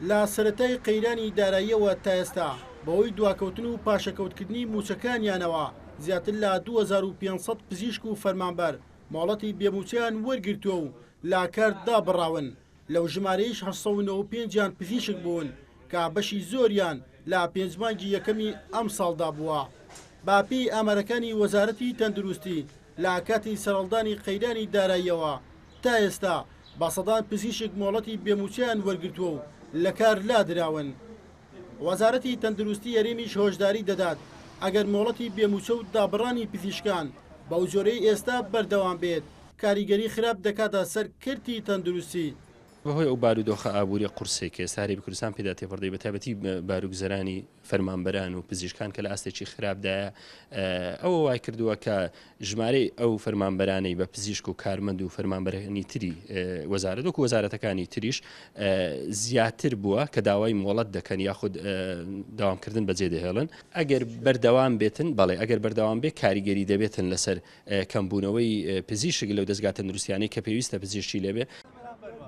لا سەرەتای قەیرانی داراییەوە تا ئێستا بەهۆی دواکەوتن و پاشەکەوتکردنی موچەکانیانەوە زیاتر لە 2500 پزیشک و فەرمانبەر مۆڵەتی بێموچیان وەرگرتووە و لاکار دابڕاون. لەو ژمارەیەش 1995 پزیشک بوون کە بەشی زۆریان لە پێنجمانگی یەکەمی ئەم ساڵدا بووە. باپی ئامارەکانی وەزارەتی تەندروستی لە کاتی سەرەڵدانی قەیرانی داراییەوە تا ئێستا بە سەدان پزیشک مۆڵەتی بێموچیان وەرگرتووە و لە کار لادراون. وەزارەتی تەندروستی یاریمیش هۆشداری دەدات ئەگەر مۆڵەتی بێموچە و دابڕانی پزیشکان بەو جۆرەی ئێستا بەردەوام بێت کاریگەری خراپ دەکاتە سەر کردی تەندروستی. بەهۆی ئەو بارودۆخە ئابووری قورسێک ساری کوردستان پێدا تێپەڕدەی بە تایبەتی باروگزەرانی فەرمانبەران و پزیشکان کە لە ئاستێکی خراپدایە ئەوە وای کردووە کە ژمارەی ئەو فەرمانبەرانەی بە پزیشک و کارمەند و فەرمانبەرانی تری وەزارەت وەکو وەزارەتەکانی تریش زیاتر بووە کە داوای مۆڵەت دەکەن یاخود داوامکردن بەجێ دەهێڵن. ئەگەر بەردەوام بێتن بەڵێ ئەگەر بەردەوام بێ کاریگەری دەبێتن لەسەر کەمبوونەوەی پزیشک لەو دەستگا تەندروستیانەی کە پێویستە پزیشکی لێبێ.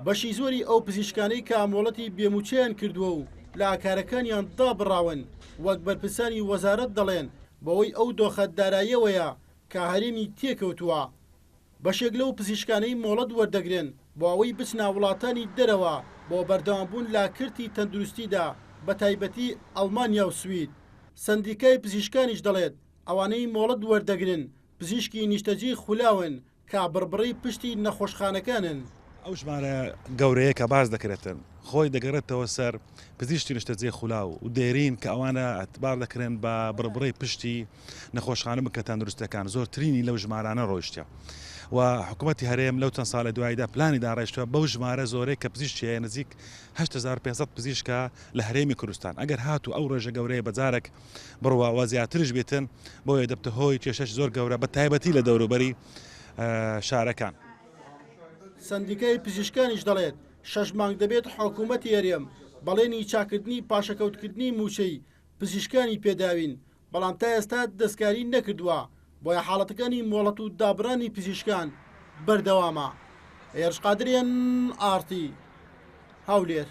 بەشی زۆری ئەو پزیشکانەی کە مۆڵەتی بێموچیان کردووە و لە ئاکارەکانیان دابڕاون وەک بەرپرسانی وەزارەت دەڵێن بەوەی ئەو دۆخە داراییەوەیە کە هەرێمی تێکەوتووە. بەشێک لەو پزیشکانەی مۆڵەت وەردەگرن بۆ ئەوەی بچنە وڵاتانی دەرەوە بۆ بەردەوامبوون لا کردی تەندروستیدا بە تایبەتی ئەڵمانیا و سوید. سندیکای پزیشکانیش دەڵێت ئەوانەی مۆڵەت وەردەگرن پزیشکی نیشتەجی خولاون کە بڕبڕی پشتی نەخۆشخانەکانن. ئەو ژمارە گەورەیە کە باز دەکرێتن خۆی دەگەڕێتەوە سەر پزیشتی نیشتەجێ خولاو و دێرین کە ئەوانە ئەتبار دەکرێن بە بڕبڕی پشتی نەخۆشخانە بکە تەندروستەکان زۆرترینی لەو ژمارانە ڕۆیشتە و حکوومەتی هەرێم لەو چەند ساڵە دواییدا پلانی داڕێژتووە بەو ژمارە زۆرەی کە پزیشتیە نزیک 8500 پزیشکە لە هەرێمی کوردستان ئەگەر هاتو ئەو ڕێژە گەورەیە بەجارێک بڕواوە زیاترش بێتن بۆیە دەبتە هۆی کێشەش زۆر گەورە بە تایبەتی لە دەوروبەری شارەکان. سندیکای پزیشکانیش دەڵێت 6 مانگ دەبێت حکوومەتی هەرێم بەڵێنی چاکردنی پاشەکەوتکردنی موچەی پزیشکانی پێداوین بەڵام تا ئێستا دەستکاری نەکردووە بۆیە حاڵەتەکانی مۆڵەت و دابڕانی پزیشکان بەردەوامە. هێرشقادریان ئارتی هەولێر.